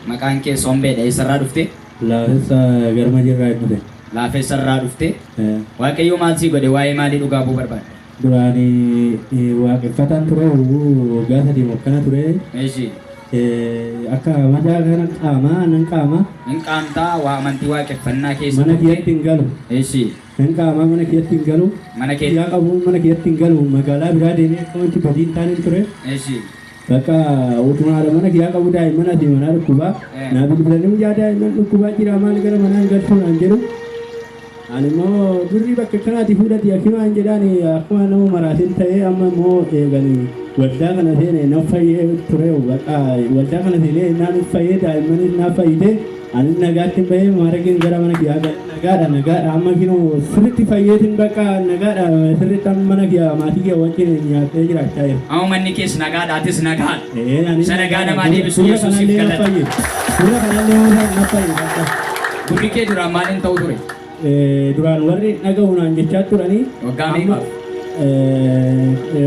Maqaan kee Sombeedha. Eessarraa dhufte? Laafessa garmajirraa dhufe. Laafeessarraa dhufte? Waaqayyo maal sii godhe? Waa'ee maalii dhugaa bu'uu barbaadde? Duraanii waaqeffataan ture waggaa sadii mokkana ture. Eeshi. Akka madaa kana qaamaa nan qaama. Hin qaamtaa waa amantii waaqeffannaa keessa. Mana keetti hin galu. Eeshi. Nan qaamaa mana keetti hin galu. Mana keetti. Yaa qabu mana keetti hin galu. Magaalaa biraa deemee akka wanti badii hin taane ture. Eeshi. Bakka utumaadha mana kiyyaa qabu daa'imman asii manaa dhukkubaa. Naa bilbilanii guyyaa daa'imman dhukkubaa jira maal gara manaa hin galchu naan jedhu. Ani immoo durri bakka kanaati fuudhati hakimaan jedhaan akkuma nama maraatiin ta'ee amma immoo eeganii waldaa kana seenee nan fayyee ture bakka waldaa kana seenee naan fayyee daa'immanis naaf fayyite ani nagaatti bahee maaragiin gara mana kiyyaa nagaadha amma kinoo sirriitti fayyeetiin bakka nagaadha sirriitti amma mana kiyyaa maatii kiyyaa wajjin nyaattee jiraachaa jira. Amma manni kees nagaadhaatis nagaadha. Isa nagaa namaa deebisuu Yesuusiif galata. Suura kanallee na fayyee. Gurri kee duraan maaliin ta'u ture? Duraan warri dhaga'uunaan jechaa turanii waggaa meeqaaf?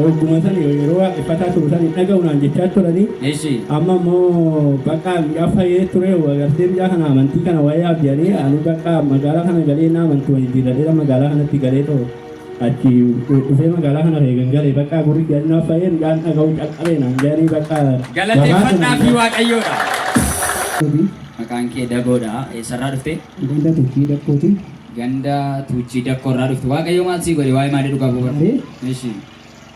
Ogguma san yeroo waaqeffataa turu san dhaga'uunaan jechaa turanii amma immoo bakka miidhaa fayyee ture agartee biyya kana amantii kana waa'ee abdiyanii ani bakka magaalaa kana galee na amantii waliin diiradheera magaalaa kanatti galee ta'u achi dhufee magaalaa kana reegan galee bakka gurri gadnaa fayyee midhaan dhaga'uu calqabee naan jedhanii bakka galateeffannaa fi waaqayyoodha. Maqaan kee Dagoodha. Eessarraa dhufte? Ganda Tuuchii Dakkooti. Ganda Tuuchii Dakkoorraa dhufte. Waaqayyo maal sii godhe? Waa'ee maalii dhugaa bu'uu barbaadde? Eeshi.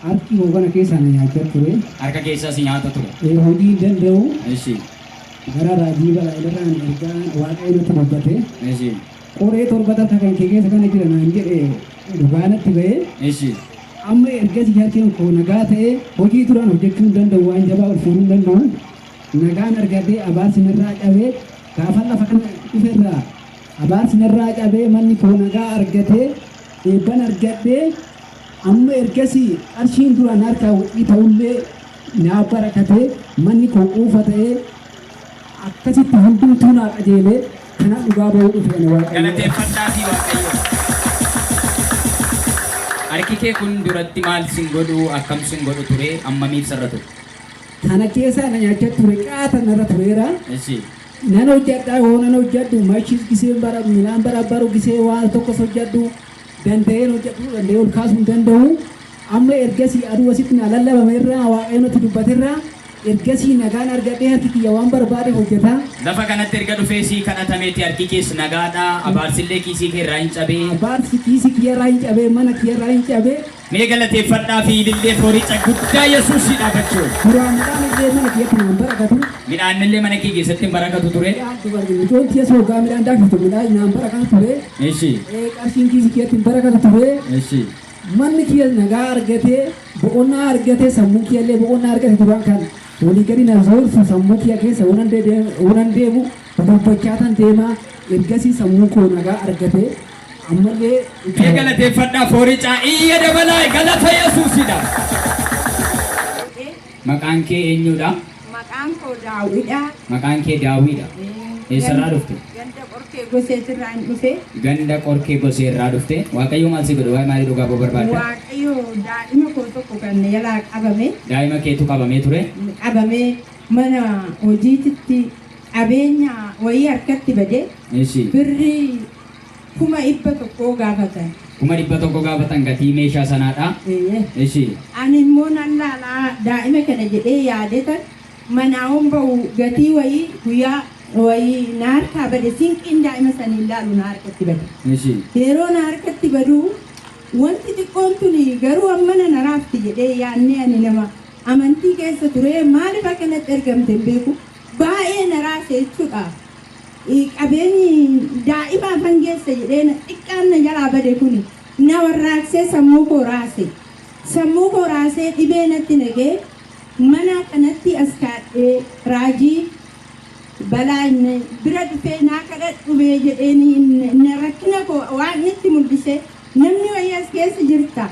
Harki hoogana keessaa na nyaachaa ture. Harka keessaa si nyaata ture. Hojii hin danda'u. Eeshi. Gara raajii balaa irraan ergaa waaqayyo nutti dubbate. Eeshi. Qoree torbata kan kee keessa kana jira naan jedhee dhugaanatti ba'ee. Eeshi. Amma ergasii harkeen koo nagaa ta'ee hojii turaan hojjechuu hin danda'u waan jabaa ol fuudhuu hin danda'u. Nagaan argatee abaarsi narraa cabee gaafa lafa kana dhuferraa abaarsi narraa cabee manni koo nagaa argatee eebban argadhee amma ergasii qarshiin duraan harkaa wixii ta'ullee naa barakatee manni koo quufa ta'ee akkasitti hundumtuu naa qajeelee kana dhugaa bahuu dhufe ani waaqayyo. Galateeffannaa fi waaqayyo. Harki kee kun duratti maal sin godhu akkam sin godhu ture ammamiif sarara ture? Kana keessa na nyaachaa ture qaata narra tureera. Eeshi. Nan hojjedhaa yoo nan hojjedhu machis gisee bara midhaan barabbaru gisee waan tokkos hojjedhu danda'een hojjedhu danda'ee ol kaasuu hin danda'u. Amma ergasii aduu asitti na lallabame irraa waaqayyo nutti dubbaterraa ergasii nagaan argadhee harki kiyya waan barbaade hojjeta. Lafa kanatti erga dhufee sii kadhatameeti harki kees nagaadha. Abaarsillee kiisii kee irraa hin cabee. Abaarsi kiisii kiyya irraa hin cabee mana kiyya irraa hin cabee. Mee galateeffadhaa fi ilillee fooricha guddaa Yesuusii dhaabachuu. Duraan midhaan illee mana kiyyatti naan barakatu. Midhaan illee mana kee keessatti barakatu ture. Ijoolleen tiyya soogaa midhaan daakatu midhaan naan barakatu ture. Eeshi. Qarshiin kiisii kiyyatti barakatu ture. Eeshi. Manni kiyya nagaa argatee boqonnaa argatee sammuu kiyya illee boqonnaa argate duraan kan walii gadi na zoorsu sammuu kiyya keessa waan deemu dubbachaa tan deemaa ergasii sammuu koo nagaa argatee ammallee. Mee galateeffadhaa fooricaa iyya dabalaa galata Yesuusidha. Maqaan kee eenyudha? Maqaan koo Daawidha. Maqaan kee Daawidha. Eessarraa dhufte? Ganda Qorkee Goseetirraa hin dhufe. Ganda Qorkee Goseerraa dhufte. Waaqayyo maal si godhe? Waa'ee maalii dhugaa bu'uu barbaadda? Waaqayyo daa'ima koo tokko kan jalaa qabame. Daa'ima keetu qabamee ture? Qabamee mana hojiititti qabeenya wayii harkatti bade. Eeshi. Birrii 100,000 gaafatan. 100,000 gaafatan gatii meeshaa sanaadha. Eeshi. Ani immoo nan laalaa daa'ima kana jedhee yaadetan manaa bahu gatii wayii guyyaa wayii na harkaa bade sinqiin daa'ima sanii laalu na harkatti bade. Eeshi. Yeroo na harkatti badu wanti xiqqoon tuni garuu ammana na raafti jedhee yaadnee ani nama amantii keessa ture maaliif akkanatti ergamte hin beeku baay'ee na raase jechuudha. Qabeenyi daa'imaaf hangeessa jedhee xiqqaan na jalaa bade kuni na warraaqsee sammuu koo raase. Sammuu koo raasee dhibee natti nagee mana kanatti as kaadhee raajii balaa bira dhufee naa kadhadhume jedheeni na rakkina koo waan itti mul'ise namni wayii as keessa jirta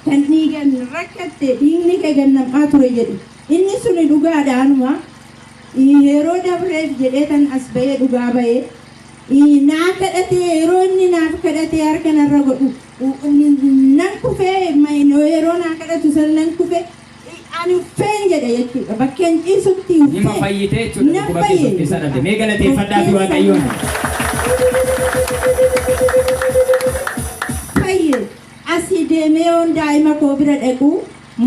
kan dhiigan rakkatte dhiigni kee gannamaa ture jedhu inni suni dhugaadhaanuma yeroo dabreef jedhee tan as bahee dhugaa bahee naa kadhatee yeroo inni naaf kadhatee harka narra godhu nan kufee yeroo naa kadhatu san nan kufee ani uffeen jedhe jechuudha bakkeen ciisutti Nima fayyitee jechuudha dhukkuba keessatti keessa dhabde. Mee galateeffadhaa fi Waaqayyoon. Fayye asii deemee yoon daa'ima koo bira dhaqu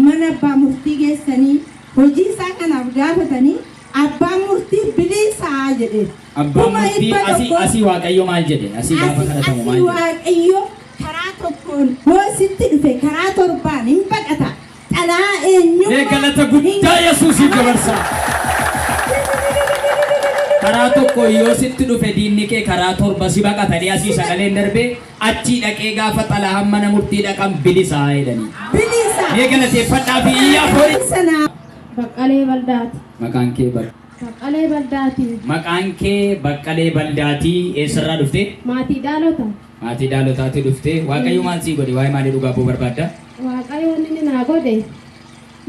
mana abbaa murtii geessanii hojii isaa kanaaf gaafatanii abbaan murtii bilisaa jedhe. Abbaan murtii asii Waaqayyo maal jedhe? Asii gaafa kadhatamu maal Asii jedhe? Waaqayyo karaa tokkoon yoo sitti dhufe karaa torbaan hin baqata. Dhalaa eenyu? Mee galata guddaa Yesuusiif dabarsaa. Karaa tokko yoo sitti dhufe diinni kee karaa torba si baqatanii asii sagaleen darbee achii dhaqee gaafa xalahaan mana murtii dhaqan bilisaa jedhanii. Bilisa. Mee galateeffadhaa fi iyyaa foori. Sanaa. Baqqalee Baldaati. Maqaan kee Baqqalee Baldaati. Maqaan kee Baqqalee Baldaatii eessarraa dhufte? Maatii Dhaalota. Maatii Dhaalotaatti dhufte. Waaqayyo maal sii godhe? Waa'ee maalii dhugaa buu barbaadda? Waaqayyo inni naa godhe.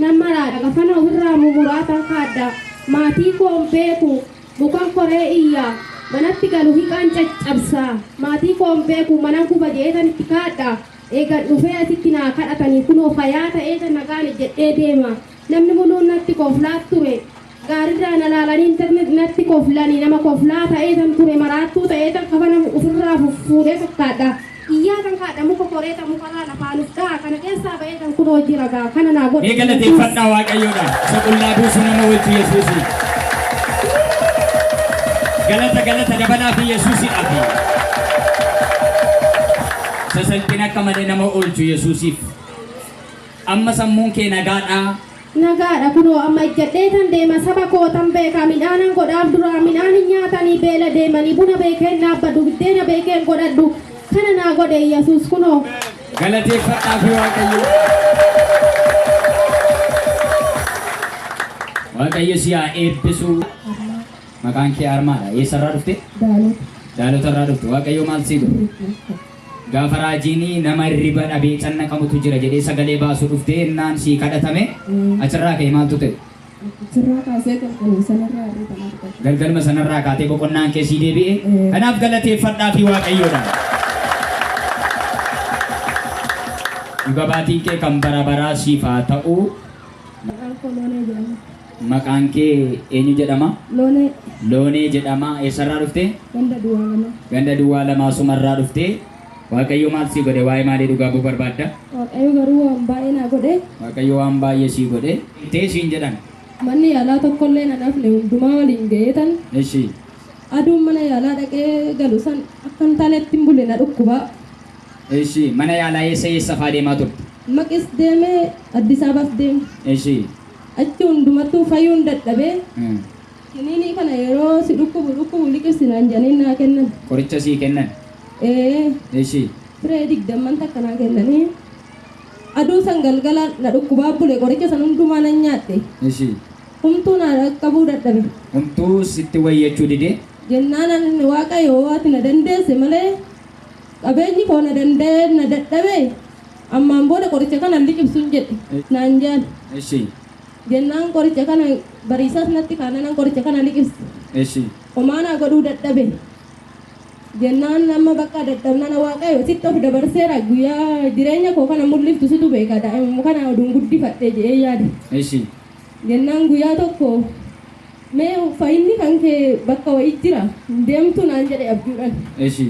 Nama raadha gafana ofirraa mumuraatan kaadda. Maatii koon beeku bukan koree iyyaa. Manatti galu hiqaan caccabsaa. Maatii koon beeku manan kuba jeetan itti kaadha. Eega dhufee asitti naa kadhatanii kunoo fayyaa ta'ee nagaan jedhee deema. Namni munuun natti koflaa ture. Gaariidhaan alaalanii internet natti koflanii nama koflaa ta'ee ture maraattuu ta'ee kafana ofirraa fuudhee fakkaadha. Iyyaa kan kaadha muka koreeta mukarraa lafaan ufdhaa kana keessaa ba'ee kan kunoo jira gaa kana naa godhe. Mee galateeffadhaa Waaqayyoodha. Isa qullaa buusu nama wajji Yesuusi. Galata dabalaa fi Yesuusidhaaf. Sasalphina akka malee nama oolchu Yesuusiif. Amma sammuun kee nagaadhaa. Nagaadha kunoo amma ijjadhee tan deema saba kootan beeka midhaanan godhaaf duraa midhaan hin nyaatanii beela deemanii buna beekeen dhaabbadhu biddeena beekeen godhadhu kana naa godhe Yesuus kunoo. Galateeffadhaa fi Waaqayyo. Waaqayyo si haa eebbisu. Maqaan kee Armaadha. Eessarraa dhufte? Daalotarraa dhufte. Waaqayyo maal sii godhe? Gaafa raajiin nama hirriba dhabee cannaqamutu jira jedhee sagalee baasuu dhuftee innaan sii kadhatame achirraa ka'e maaltu ta'e? Achirraa kaasee kan sanarraa irratti Galgalma sanarraa kaatee boqonnaan kee sii deebi'e. Kanaaf galateeffadhaa fi Waaqayyoodha. Dhugabaatiin kee kan bara baraa siif haa ta'u. Maqaan kee eenyu jedhama? Loonee jedhama. Eessarraa dhufte? Ganda duwwaa lamaa sumarraa dhufte. Waaqayyo maal sii godhe? Waa'ee maalii dhugaa buu barbaadda? Waaqayyo garuu waan baay'ee naa godhe. Waaqayyo waan baay'ee sii godhe. Teessiin jedhan. Manni yaalaa tokkollee na dhafne hundumaa waliin ga'eetan. Eshi. Aduun mana yaalaa dhaqee galu san akkan taanetti hin bulle na dhukkuba. Eshi. Mana yaalaa eessa faa deemaa turte? Maqis deemee Addis Ababaaf deeme. Eshi. Achi hundumattuu fayyuun dadhabee. Kiniinii kana yeroo si dhukkubu liqirsinaan jedhanii naa kennan. Qoricha sii kennan. Eshi. Firee digdamman takka naa kennanii. Aduu san galgala na dhukkubaa bule qoricha san hundumaa nan nyaatte. Eshi. Humtuu na dhaqqabuu dadhabe. Humtuu sitti wayyachuu dide? Jennaan Waaqayyo waati na dandeesse malee qabeenyi koo na danda'e na dadhabe ammaan booda qoricha kana liqibsuun jedhe naan jaan. Eshi. Jennaan qoricha kana bariisaas natti kaananan qoricha kana liqibse. Eshi. Homaa naa godhuu dadhabe. Jennaan amma bakka dadhabnana Waaqayyo sitti of dabarseera guyyaa jireenya koo kana mul'iftu situ beeka daa'imman kana oduun guddifadhee jedhee yaade. Eshi. Jennaan guyyaa tokko mee fayyinni kan kee bakka wayii jira deemtu naan jedhe abjuudhaan. Eshi.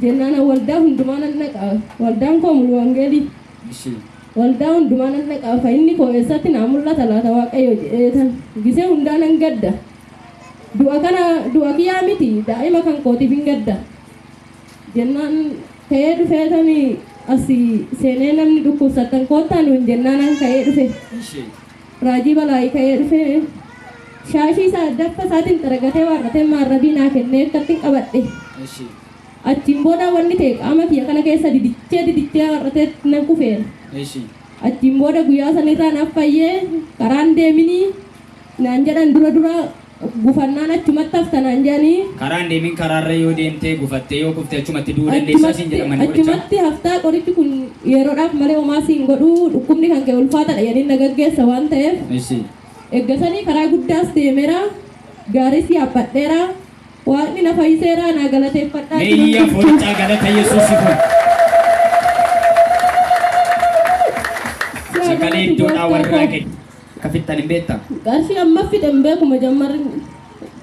Jennaan waldaa hundumaa nan dhaqa waldaan koo mulu wangeelii. Eshi. Waldaa hundumaa nan dhaqa fayyinni koo eessatti naa mul'ata laata Waaqayyo jedheetan gisee hundaa nan gadda. Du'a kiyyaa miti daa'ima kan kootiif hin gadda. Jennaan ka'ee dhufeetanii asii seenee namni dhukkubsatan koottaa nuun jennaan an ka'ee dhufe. Raajii balaayii ka'ee dhufe shaashii isaa daffa isaatiin xaragatee waarratee maarrabii naa kennee akkatti qabadhe. Achiin booda wanni ta'e qaama kiyya kana keessa didichee waarratee nan kufeera. Achiin booda guyyaa sanirraa naaf fayyee karaan deeminii naan jedhan dura gufannaan achumatti haftanaan jedhanii. Karaan deemin karaarra yoo deemtee gufattee yoo kuftee achumatti du'uu dandeessaa siin jedhaman qoricha. Achumatti haftaa qorichi kun yeroodhaaf malee homaa siin godhuu dhukkubni kan ka'e ulfaataadha jedhanii na gaggeessa waan ta'eef. Eeggasanii karaa guddaas deemeera gaaris yaabbadheera waaqni na fayyiseera naa galateeffadhaa. Meeyya folichaa galata Yesuus kun. Sagalee iddoodhaa warra gadi. kafittan hin beektaa? Qarshii amma fideen beekuma jammarri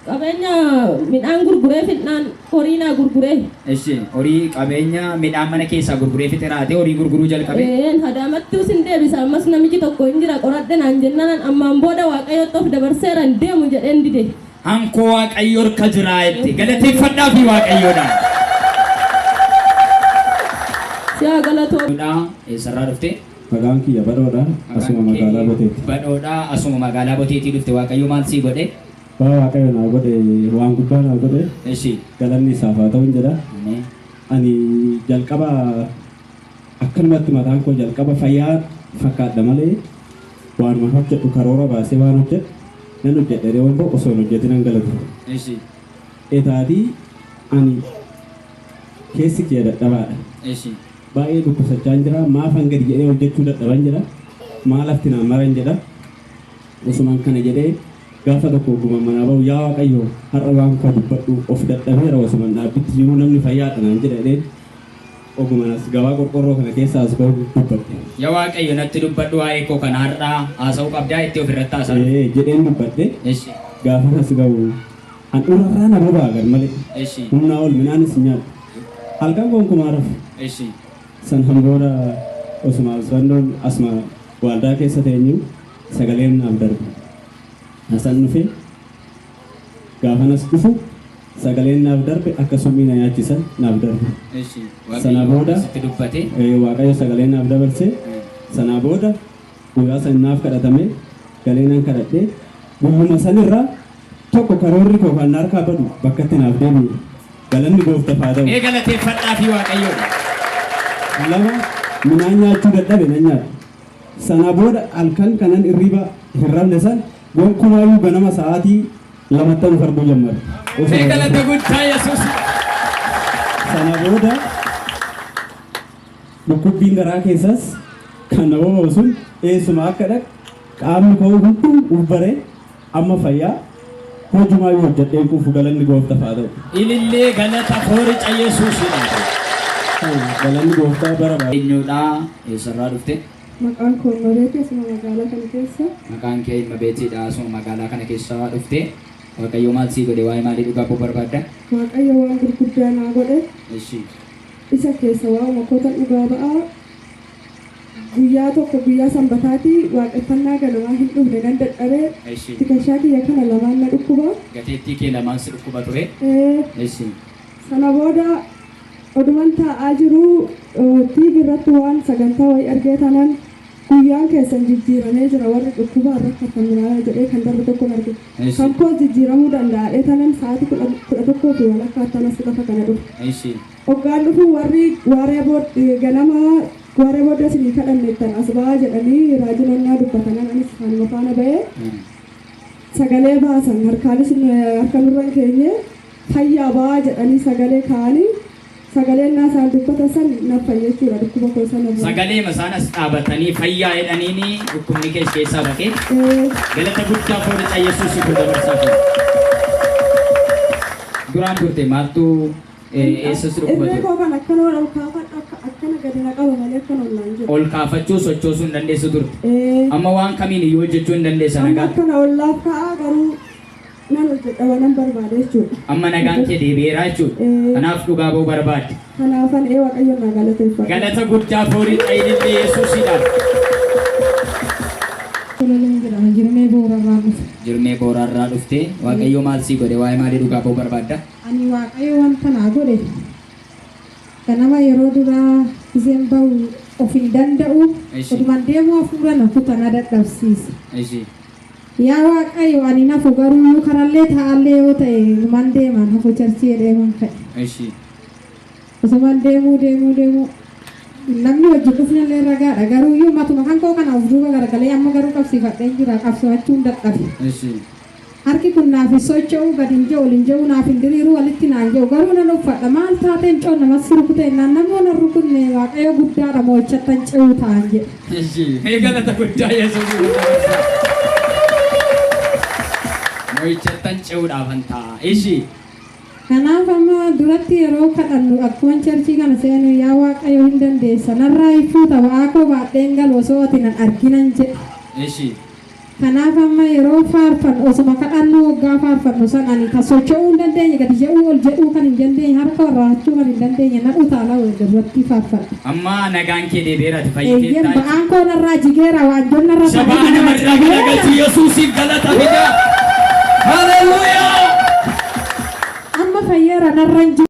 qabeenya midhaan gurguree fidnaan horii naa gurguree. Ishi horii qabeenya midhaan mana keessaa gurguree fixe raatee horii gurguruu jalqabe. Hadaamatti usin deebisa ammas namichi tokko hin jira qoradhe naan jennaan ammaan booda waaqayyotti of dabarseera hin deemu jedheen dide. Hankoo waaqayyo harka jiraa jetti galateeffadhaa fi waaqayyoodha. Siyaa galatoo. Eessarraa dhufte? Maqaan kiyya badhoodha. Asuma magaalaa Boteetti. Badhoodha asuma magaalaa Boteetti dhufte waaqayyo maal sii godhe? Waaqayyo naa godhe waan guddaa naa godhe. Ishi. Galanni isaaf haa ta'u jedha. Ani jalqaba akkanumatti mataan koo jalqaba fayyaa fakkaadha malee waanuma hojjedhu karoora baasee waan hojjedhu nan hojjedhe wanta osoo hin hojjetin nan galatu. Ishi. Etaatii ani keessi kee dadhabaadha. Ishi. Baay'ee dhukkubsachaa jira maafan gadi jedhee hojjechuu dadhaban jedha maalafti naan maran jedha osumaan kana jedhee gaafa tokko oguma manaa bahu yaa waaqayyo har'a waan koo dubbadhu of dadhabeera osumaan dhaabbitti jiru namni fayyaadha naan jedhee ogumanas gabaa qorqorroo kana keessa as bahu dubbadhe. Yaa waaqayyo natti dubbadhu waa'ee koo kana har'aa haasa'uu qabdaa itti ofirratti haasa'u. Jedheen dubbadhe Ishi. gaafa as gahu handhuurarraa na bobaa gar malee Ishi. humnaa ol midhaanis nyaadhu halkan gonkumaa rafu. Ishi. San hambooda osuma asfannoon asuma waldaa keessa teenyu sagaleen naaf darbe. Hasan dhufe gaafanas dhufu sagaleen naaf darbe akkasumii na nyaachisan naaf darbe. Ishi. Sana booda sitti dubbate. waaqayyo sagalee naaf dabarse sana booda guyyaa san naaf kadhatame galee nan kadhadhee guyyuma sanirraa tokko karoorri koo kan harkaa badu bakkatti naaf deebi'e galanni gooftaaf haa ta'u. Mee galateeffadhaa fi waaqayyoodha. Lama midhaan nyaachuu dadhabe nan nyaadha. Sana booda halkan kanan hirriba hin rafne san gonkumaayyuu ganama sa'aatii lamatti nu farduu jammare. Mee galata guddaa Yesuus. Sana booda dhukkubbiin garaa keessas kan nama boosun eessuma akka dhaq qaamni koo hunduu ubbaree amma fayyaa hojumaayyuu hojjedheen quufu galanni gooftaaf haa ta'u. Ilillee galata fooricha Yesuusidha. Galanni gooftaa bara baay'ee. Eenyuudhaa eessarraa dhufte? Maqaan koo Nobeeti asuma magaalaa kana keessa. Maqaan kee ilma beetiidha asuma magaalaa kana keessa dhufte. Waaqayyo maal sii godhe waa'ee maalii dhugaa koo barbaadda? Waaqayyo waan gurguddaa naa godhe. Ishi. Isa keessa waan makkoota dhugaa ba'aa guyyaa tokko guyyaa sanbataatii waaqeffannaa ganamaa hin dhufne nan dadhabee Ishi. tikashaa kiyya kana lamaan na dhukkuba. Gateettii kee lamaan si dhukkuba ture? Ishi. Sana booda oduman taa'aa jiru TV irratti waan sagantaa wayii argee tanan guyyaan keessan jijjiiramee jira warri dhukkuba irratti hafamnaa jedhee kan darbe tokko arge. Kan koo jijjiiramuu danda'a tanan sa'aatii 11 fi walakkaa akkanas lafa kana dhufe. Ishi. Hoggaan dhufu warri ganama waaree booda isinii kadhanneettan as ba'aa jedhanii raajilannaa dubbatanan anis isaanuma faana ba'ee sagalee baasan harkaanis harkanurra keenye fayyaa ba'aa jedhanii sagalee kaa'anii sagaleen naasaan dubbata san naffa jechuudha dhukkuba koo sana. Sagalee masaanas dhaabatanii fayyaa jedhaniini dhukkubni kee keessaa baqee galata guddaa fooricha Yesuus kun dabarsaa fi duraan turte maaltu eessas dhukkuba ture? Koo kan akkana ol kaafadhu akkana gadi na qaba malee akkana ollaan jiru. Ol kaafachuu sochoosuu hin dandeessu turte. Amma waan kamiin iyyuu hojjechuu hin dandeessa Amma nagaa. akkana ollaaf ka'aa garuu nan hojjedha waan barbaade jechuudha. Amma nagaan kee deebi'eera jechuudha. Kanaaf dhugaa ba'uu barbaadde. Kanaafan waaqayyoon na galateeffadha. Galata guddaa fooricha ilillee Yesuusidhaaf. Jirmee boorarraa dhufe. Jirmee boorarraa dhufte waaqayyo maal sii godhe waa'ee maalii dhugaa ba'uu barbaadda? Ani waaqayyo wanta naa godhe ganama yeroo duraa isheen bahu of hin danda'u oduman deemuu hafuura na kuta na dadhabsiisa. Ishi. Yaa waaqayyo ani nafu garuu karallee taa'allee yoo ta'e man deeman hafu charchii deeman ka'e. Ishi. Osuman deemuu namni wajjin dhufnallee ragaadha garuu iyyuu matuma kan koo kana of duuba garagalee amma garuu qabsiifadheen jira qabsiifachuun dadhabe. Ishi. Harki kun naaf hin socho'u gadi hin je'u hin je'u naaf hin diriiru walitti naan je'u garuu nan uffadha maal taateen coo namatti rukute naan namoonni rukunne waaqayyo guddaadha mo'ichattan ce'uu ta'an jedhe. Ishi. Mee galata guddaa Yesuus. Mo'ichattan ce'uudhaaf an ta'a. Ishi. Kanaaf amma duratti yeroo kadhannu akkuma charchii kana seenu yaa waaqayyo hin dandeessa narraa ifuu ta'aa koo baadheen galu osoo ati nan arginan jedhe. Ishi. Kanaaf amma yeroo faarfannu osuma kadhannuu waggaa faarfannu san ani kan socho'uu hin dandeenye gadi jedhuu ol jedhuu kan hin dandeenye harka warraachuu kan hin dandeenye na utaalaa irratti faarfadha. Amma nagaan kee deebi'eera Eeyyeen fayyitee ba'aan koo narraa jigeera waanjoon narraa Shabaa namarraa garagalchi Yesuusiif galata fida. Haleluuyaa! amma fayyeera narra hin jiru.